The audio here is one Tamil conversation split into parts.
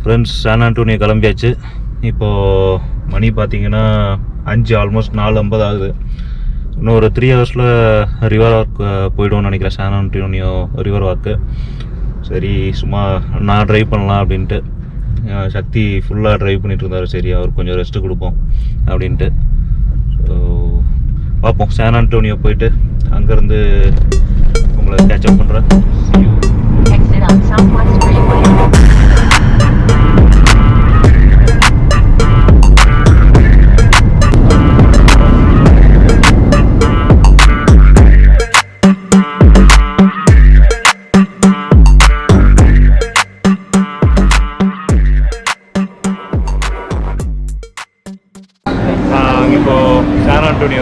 ஃப்ரெண்ட்ஸ் சான் ஆண்டோனியோ கிளம்பியாச்சு. இப்போது மணி பார்த்தீங்கன்னா 5 ஆல்மோஸ்ட் 4:50 ஆகுது. இன்னும் ஒரு 3 ஹவர்ஸில் ரிவர் வாக் போய்டுவோம்னு நினைக்கிறேன், சான் ஆண்டோனியோ ரிவர் வாக்கு. சரி சும்மா நான் ட்ரைவ் பண்ணலாம் அப்படின்ட்டு. சக்தி ஃபுல்லாக ட்ரைவ் பண்ணிகிட்டு இருந்தார். சரி அவர் கொஞ்சம் ரெஸ்ட்டு கொடுப்போம் அப்படின்ட்டு. ஸோ பார்ப்போம், சான் ஆண்டோனியோ போயிட்டு அங்கேருந்து உங்களை கேட்சப் பண்ணுறேன்.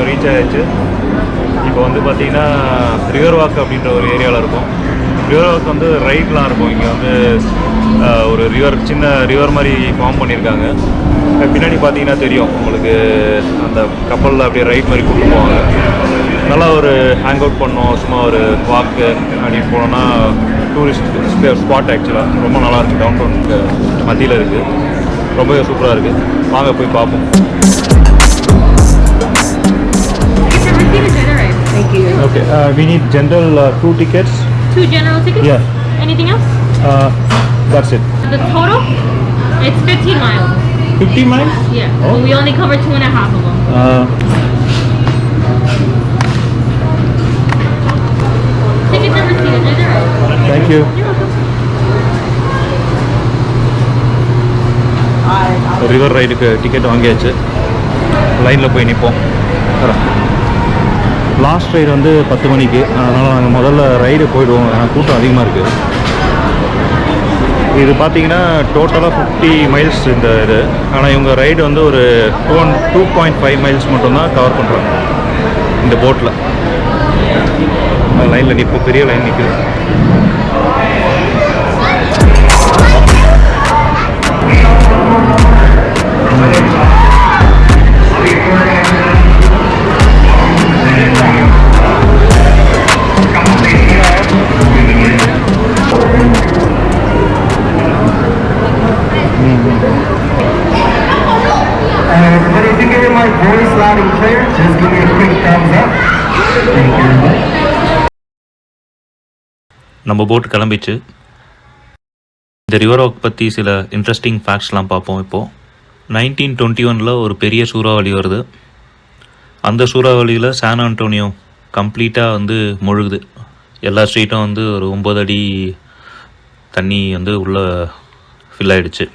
ரீச் ஆகிடுச்சு. இப்போ வந்து பார்த்தீங்கன்னா ரிவர் வாக் அப்படின்ற ஒரு ஏரியாவில் இருக்கும். ரிவர் வாக் வந்து ரைட்லாம் இருக்கும். இங்கே வந்து ஒரு சின்ன ரிவர் மாதிரி ஃபார்ம் பண்ணியிருக்காங்க. பின்னாடி பார்த்தீங்கன்னா தெரியும் உங்களுக்கு, அந்த கப்பலில் அப்படியே ரைட் மாதிரி கூப்பிட்டு போவாங்க. நல்லா ஒரு ஹேங் அவுட் பண்ணோம், சும்மா ஒரு வாக்கு அப்படின்னு போனோன்னா டூரிஸ்ட் ஸ்பாட். ஆக்சுவலாக ரொம்ப நல்லாயிருக்கு, டவுன் டவுனுக்கு மத்தியில் இருக்குது, ரொம்பவே சூப்பராக இருக்குது. வாங்க போய் பார்ப்போம். Thank you. Okay, we need general 2 tickets. 2 general tickets? Yeah. Anything else? That's it. The total? It's 15 miles. 50 miles? Yeah. Oh. But we only cover 2.5 of them. Tickets are received. Is it right? Thank you. You're welcome. River ரைடுக்கு டிக்கெட் வாங்கியாச்சு. லைனில் போய் நிற்போம். லாஸ்ட் ரைடு வந்து 10 மணிக்கு, அதனால் நாங்கள் முதல்ல ரைடு போயிடுவோம். ஏன்னா கூட்டம் அதிகமாக இருக்குது. இது பார்த்தீங்கன்னா டோட்டலாக 50 மைல்ஸ் இந்த இது. ஆனால் இவங்க ரைடு வந்து ஒரு 2.5 மைல்ஸ் மட்டும்தான் கவர் பண்ணுறாங்க இந்த போட்டில். லைனில் நிற்போம், பெரிய லைன் நிற்குது. But if you can hear my voice loud and clear, just give me a quick thumbs up. Thank you. நம்ம போட் கிளம்பிச்சு. இந்த ரிவர் வாக் பற்றி சில இன்ட்ரெஸ்டிங் ஃபேக்ட்ஸ்லாம் பார்ப்போம். இப்போது 1921 ஒரு பெரிய சூறாவளி வருது. அந்த சூறாவளியில் சான் ஆண்டோனியோ கம்ப்ளீட்டாக வந்து முழுகுது. எல்லா ஸ்ட்ரீட்டும் வந்து ஒரு 9 அடி தண்ணி வந்து உள்ளே ஃபில் ஆகிடுச்சு.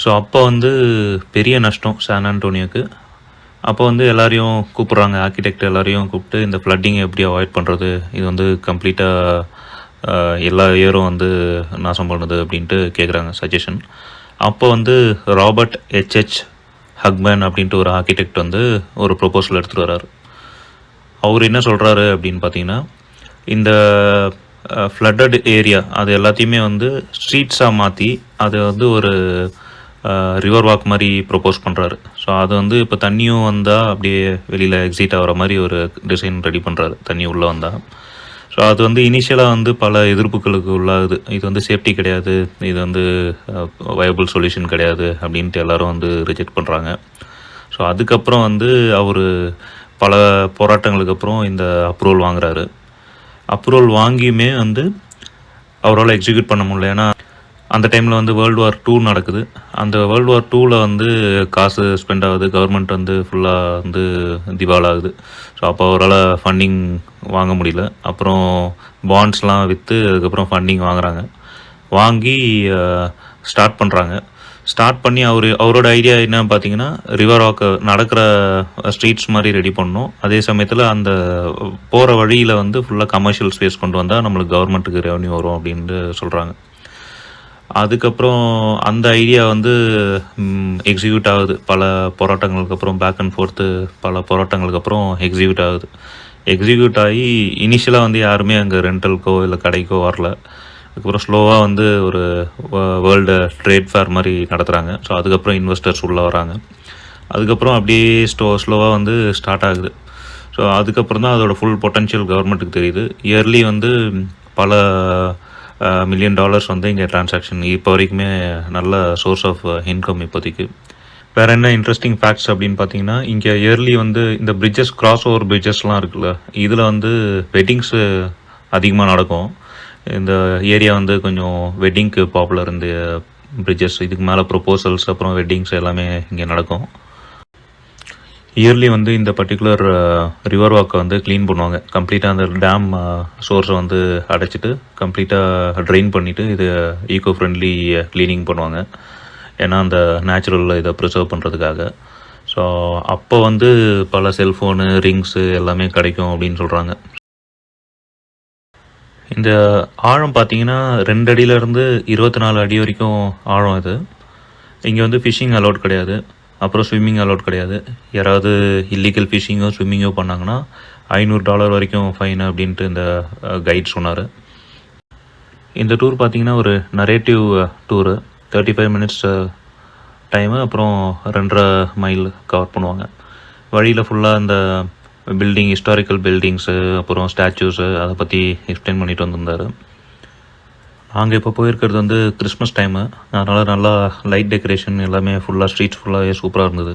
ஸோ அப்போ வந்து பெரிய நஷ்டம் சான் ஆண்டோனியோக்கு. அப்போ வந்து எல்லாரையும் கூப்பிட்றாங்க, ஆர்கிடெக்ட் எல்லாரையும் கூப்பிட்டு இந்த ஃப்ளட்டிங்கை எப்படி அவாய்ட் பண்ணுறது, இது வந்து கம்ப்ளீட்டாக எல்லா இயரும் வந்து நாசம் பண்ணுது அப்படின்ட்டு கேட்குறாங்க சஜஷன். அப்போ வந்து ராபர்ட் H.H. ஹக்மேன் அப்படின்ட்டு ஒரு ஆர்கிடெக்ட் வந்து ஒரு ப்ரொபோசல் எடுத்துகிட்டு வர்றாரு. அவர் என்ன சொல்கிறாரு அப்படின்னு பார்த்தீங்கன்னா, இந்த ஃப்ளட்டட் ஏரியா அது எல்லாத்தையுமே வந்து ஸ்ட்ரீட்ஸாக மாற்றி அதை வந்து ஒரு ரிவர் வாக் மாதிரி ப்ரொப்போஸ் பண்ணுறாரு. ஸோ அது வந்து இப்போ தண்ணியும் வந்தால் அப்படியே வெளியில் எக்ஸிட் ஆகிற மாதிரி ஒரு டிசைன் ரெடி பண்ணுறாரு, தண்ணி உள்ளே வந்தால். ஸோ அது வந்து இனிஷியலாக வந்து பல எதிர்ப்புகளுக்கு உள்ளாகுது. இது வந்து சேஃப்டி கிடையாது, இது வந்து வயபிள் சொல்யூஷன் கிடையாது அப்படின்ட்டு எல்லோரும் வந்து ரிஜெக்ட் பண்ணுறாங்க. ஸோ அதுக்கப்புறம் வந்து அவர் பல போராட்டங்களுக்கு அப்புறம் இந்த அப்ரூவல் வாங்குறாரு. அப்ரூவல் வாங்கியுமே வந்து அவரால் எக்ஸிக்யூட் பண்ண முடியல. ஏன்னா அந்த டைமில் வந்து World War II நடக்குது. அந்த World War IIல வந்து காசு ஸ்பெண்ட் ஆகுது, கவர்மெண்ட் வந்து ஃபுல்லாக வந்து திவாலாகுது. ஸோ அப்போ அவரால் ஃபண்டிங் வாங்க முடியல. அப்புறம் பாண்ட்ஸ்லாம் விற்று அதுக்கப்புறம் ஃபண்டிங் வாங்குறாங்க. வாங்கி ஸ்டார்ட் பண்ணுறாங்க. ஸ்டார்ட் பண்ணி அவரோட ஐடியா என்ன பார்த்தீங்கன்னா, ரிவர் வாக் நடக்கிற ஸ்ட்ரீட்ஸ் மாதிரி ரெடி பண்ணணும். அதே சமயத்தில் அந்த போகிற வழியில் வந்து ஃபுல்லாக கமர்ஷியல் ஸ்பேஸ் கொண்டு வந்தால் நம்மளுக்கு கவர்மெண்ட்டுக்கு ரெவன்யூ வரும் அப்படின்ட்டு சொல்கிறாங்க. அதுக்கப்புறம் அந்த ஐடியா வந்து எக்ஸிக்யூட் ஆகுது. பல போராட்டங்களுக்கு அப்புறம், பேக் அண்ட் ஃபோர்த்து பல போராட்டங்களுக்கு அப்புறம் எக்ஸிக்யூட் ஆகுது. எக்ஸிக்யூட் ஆகி இனிஷியலாக வந்து யாருமே அங்கே ரெண்டலுக்கோ இல்லை கடைக்கோ வரல. அதுக்கப்புறம் ஸ்லோவாக வந்து ஒரு வேர்ல்டு ட்ரேட் ஃபேர் மாதிரி நடத்துகிறாங்க. ஸோ அதுக்கப்புறம் இன்வெஸ்டர்ஸ் உள்ளே வராங்க. அதுக்கப்புறம் அப்படியே ஸ்லோவாக வந்து ஸ்டார்ட் ஆகுது. ஸோ அதுக்கப்புறம் தான் அதோட ஃபுல் பொட்டன்ஷியல் கவர்மெண்ட்டுக்கு தெரியுது. இயர்லி வந்து பல $1,000,000 வந்து இங்கே டிரான்சாக்ஷன் இப்போ வரைக்குமே நல்ல சோர்ஸ் ஆஃப் இன்கம் இப்போதைக்கு. வேறு என்ன இன்ட்ரெஸ்டிங் ஃபேக்ட்ஸ் அப்படின்னு பார்த்தீங்கன்னா, இங்கே இயர்லி வந்து இந்த பிரிட்ஜஸ் கிராஸ் ஓவர் பிரிட்ஜஸ்லாம் இருக்குல்ல, இதில் வந்து வெட்டிங்ஸு அதிகமாக நடக்கும். இந்த ஏரியா வந்து கொஞ்சம் வெட்டிங்க்கு பாப்புலர். இந்த பிரிட்ஜஸ் இதுக்கு மேலே ப்ரொப்போசல்ஸ் அப்புறம் வெட்டிங்ஸ் எல்லாமே இங்கே நடக்கும். இயர்லி வந்து இந்த பர்டிகுலர் ரிவர் வாக்கை வந்து க்ளீன் பண்ணுவாங்க. கம்ப்ளீட்டாக அந்த டேம் சோர்ஸை வந்து அடைச்சிட்டு கம்ப்ளீட்டாக ட்ரெயின் பண்ணிவிட்டு இது ஈகோ ஃப்ரெண்ட்லி க்ளீனிங் பண்ணுவாங்க. ஏன்னா அந்த நேச்சுரலில் இதை ப்ரிசர்வ் பண்ணுறதுக்காக. ஸோ அப்போ வந்து பல செல்ஃபோனு ரிங்ஸு எல்லாமே கிடைக்கும் அப்படின்னு சொல்கிறாங்க. இந்த ஆழம் பார்த்தீங்கன்னா 2 அடியிலேருந்து 24 அடி வரைக்கும் ஆழம் இது. இங்கே வந்து ஃபிஷ்ஷிங் அலௌட் கிடையாது, அப்புறம் ஸ்விம்மிங் அலௌட் கிடையாது. யாராவது இல்லீகல் ஃபிஷ்ஷிங்கோ ஸ்விம்மிங்கோ பண்ணாங்கன்னா $500 வரைக்கும் ஃபைன் அப்படின்ட்டு இந்த கைட் சொன்னார். இந்த டூர் பார்த்திங்கன்னா ஒரு நரேட்டிவ் டூரு. 35 மினிட்ஸ் டைமு, அப்புறம் 2.5 மைல் கவர் பண்ணுவாங்க. வழியில் ஃபுல்லாக இந்த பில்டிங், ஹிஸ்டாரிக்கல் பில்டிங்ஸு, அப்புறம் ஸ்டாச்சூஸு அதை பற்றி எக்ஸ்பிளைன் பண்ணிட்டு வந்திருந்தார். நாங்கள் இப்போ போயிருக்கிறது வந்து கிறிஸ்மஸ் டைமு, அதனால் நல்லா லைட் டெக்கரேஷன் எல்லாமே ஃபுல்லாக ஸ்ட்ரீட்ஸ் ஃபுல்லாகவே சூப்பராக இருந்தது.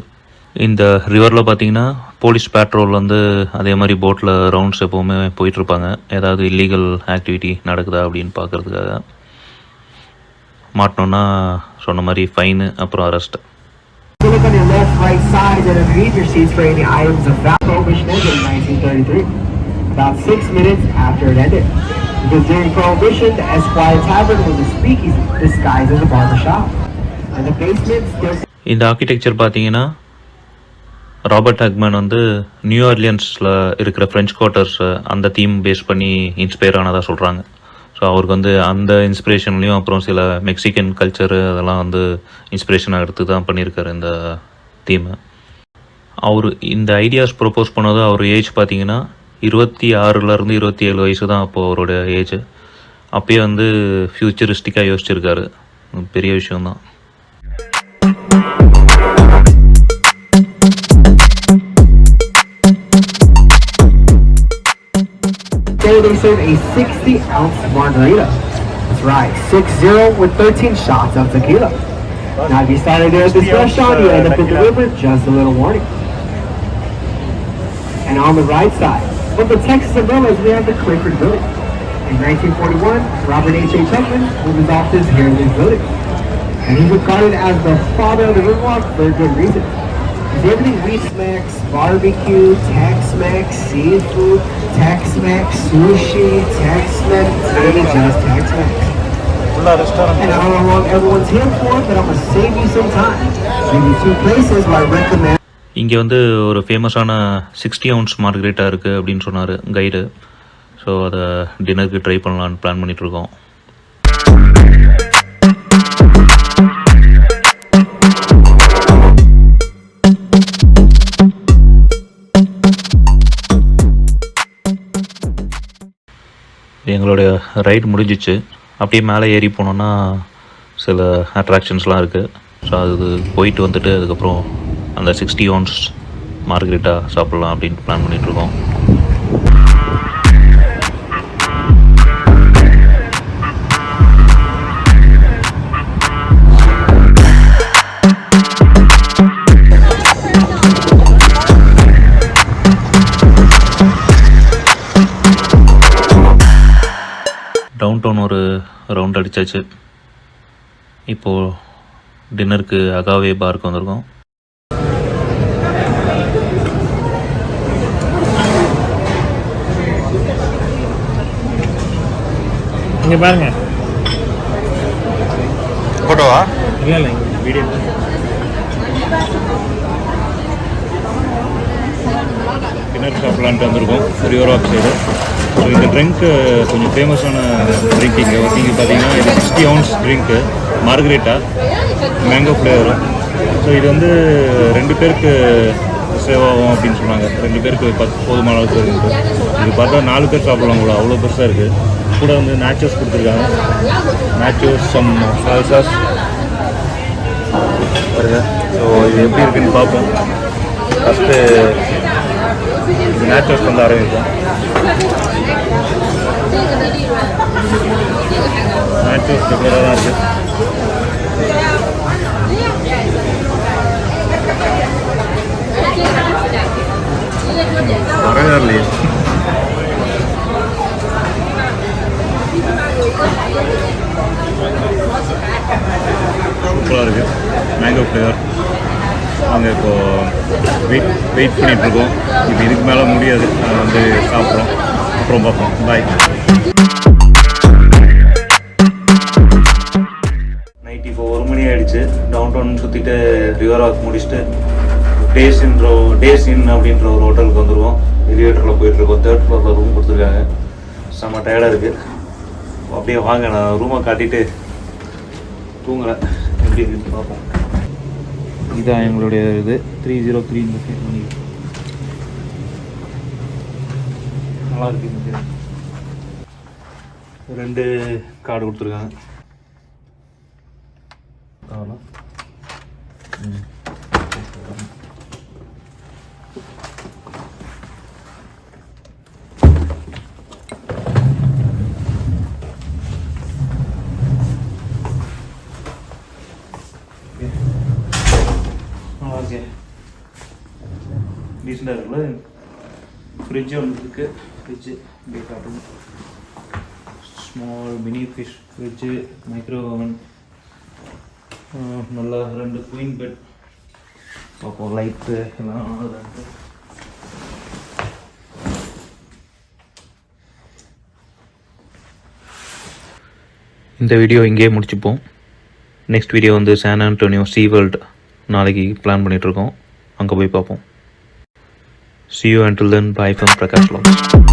இந்த ரிவரில் பார்த்தீங்கன்னா போலீஸ் பேட்ரோல் வந்து அதே மாதிரி போட்டில் ரவுண்ட்ஸ் எப்போவுமே போயிட்டுருப்பாங்க. ஏதாவது இல்லீகல் ஆக்டிவிட்டி நடக்குதா அப்படின்னு பார்க்குறதுக்காக. மாட்டோன்னா சொன்ன மாதிரி ஃபைனு, அப்புறம் arrest. Look on your left, right side, and underneath your seats for any items of value. Prohibition ended in 1933, about 6 minutes after it ended. Because during Prohibition, the Esquire Tavern was a speakeasy disguised as a barber shop. And the basement still... இந்த ஆர்கிடெக்சர் பார்த்தீங்கன்னா ராபர்ட் ஹக்மன் வந்து நியூ ஆர்லியன்ஸில் இருக்கிற ஃப்ரெஞ்ச் குவார்ட்டர்ஸ் அந்த தீம் பேஸ் பண்ணி இன்ஸ்பயர் ஆனதாக சொல்கிறாங்க. ஸோ அவருக்கு வந்து அந்த இன்ஸ்பிரேஷன்லேயும் அப்புறம் சில மெக்சிகன் கல்ச்சரு அதெல்லாம் வந்து இன்ஸ்பிரேஷனாக எடுத்து தான் பண்ணியிருக்காரு இந்த தீமை. அவர் இந்த ஐடியாஸ் ப்ரொப்போஸ் பண்ணது அவர் ஏஜ் பார்த்தீங்கன்னா 26லேருந்து 27 வயசு தான் அப்போது அவரோட ஏஜ். அப்பயே வந்து ஃப்யூச்சரிஸ்டிக்காக யோசிச்சிருக்காரு. பெரிய விஷயம்தான். They serve a 60-ounce margarita. That's right, 60 with 13 shots of tequila. Now, if you started there at this restaurant, you end up in the river. Just a little warning. And on the right side, with the Texas umbrellas, we have the Clifford Building. In 1941, Robert H.A. Tubman moved his office here in this building. And he's regarded as the father of the Riverwalk for a good reason. Because everything Tex-Mex, barbecue, Tex-Mex, seafood, Tex-Mex, sushi, Tex-Mex, really just Tex-Mex. And I don't know how long everyone's here for, but I'm going to save you some time. Give you 2 places where I recommend. இங்கே வந்து ஒரு ஃபேமஸான 60 ounce மார்கரேட்டா இருக்குது அப்படின்னு சொன்னார் கைடு. ஸோ அதை டின்னருக்கு ட்ரை பண்ணலான்னு பிளான் பண்ணிகிட்ருக்கோம். எங்களுடைய ரைடு முடிஞ்சிச்சு. அப்படியே மேலே ஏறி போனோன்னா சில அட்ராக்ஷன்ஸ்லாம் இருக்குது. ஸோ அது போயிட்டு வந்துட்டு அதுக்கப்புறம் அந்த 60 ounce மார்கரேட்டா சாப்பிட்லாம் அப்படின்னு பிளான் பண்ணிகிட்ருக்கோம். டவுன் டவுன் ஒரு ரவுண்ட் அடித்தாச்சு. இப்போது டின்னருக்கு அகாவே பாருக்கு வந்திருக்கோம். இங்கே பாருங்க. ஃபோட்டோவா? இல்லை வீடியோ. டின்னர் சாப்பிட்லான்ட்டு வந்திருக்கோம் ரிவர் வாக் சைடு. ஸோ இந்த ட்ரிங்க்கு கொஞ்சம் ஃபேமஸான ட்ரிங்க் இங்கே பார்த்தீங்கன்னா இது 60 ounce drink margarita mango flavour. So இது வந்து 2 பேருக்கு சேவ் ஆகும் அப்படின்னு சொன்னாங்க. 2 பேருக்கு போதுமான அளவுக்கு இருக்குது. இது பார்த்தா 4 பேர் சாப்பிட்லாம் கூட, அவ்வளோ பெருசாக இருக்குது. கூட வந்து நேச்சோஸ் கொடுத்துருக்காங்க. நேச்சோஸ், சம் சால்சாஸ் பாருங்க. ஸோ இது எப்படி இருக்குன்னு பார்ப்போம். ஃபஸ்ட்டு நேச்சோஸ் வந்து ஆரம்பிக்கும். nachos ரெகுலராக தான் இருக்குது. வரவே இல்லையே. சூப்பராக இருக்குது. Mango flavour. நாங்கள் இப்போது வெயிட் பண்ணிகிட்ருக்கோம். இப்போ இதுக்கு மேலே முடியாது. நாங்கள் வந்து சாப்பிட்றோம். அப்புறம் பார்ப்போம். பாய். நைட் இப்போ 1 மணி ஆகிடுச்சு. டவுன் டவுன் சுற்றிட்டு ரிவர் வாக் முடிச்சுட்டு டேஸ் இன் அப்படின்ற ஒரு ஹோட்டலுக்கு வந்துடுவோம். எலிவேட்டரில் போயிட்டுருக்கோம். 3rd ஃப்ளோரில் ரூம் கொடுத்துருக்காங்க. செம்ம டயர்டாக இருக்குது. அப்படியே வாங்க, நான் ரூமை காட்டிட்டு தூங்குறேன். எப்படி இருக்குன்னு பார்ப்போம். இதான் எங்களுடைய இது 303 பண்ணி நல்லா இருக்கு. இந்த 2 கார்டு கொடுத்துருக்காங்க. அவ்வளோ ஓகே, டீசெண்டாக இருக்குல்ல. ஃப்ரிட்ஜு ஒன்று இருக்குது. ஃப்ரிட்ஜு இப்படி காட்டணும். Small mini fish fridge, micro oven, நல்லா 2 குயின் பெட், அப்புறம் லைட்டு எல்லாம் இருக்குது. இந்த வீடியோ இங்கேயே முடிச்சுப்போம். நெக்ஸ்ட் வீடியோ வந்து சான் ஆண்டோனியோ சீ வேர்ல்டு நாளைக்கு பிளான் பண்ணிகிட்ருக்கோம். அங்கே போய் பார்ப்போம். See you until then. Bye from Prakash.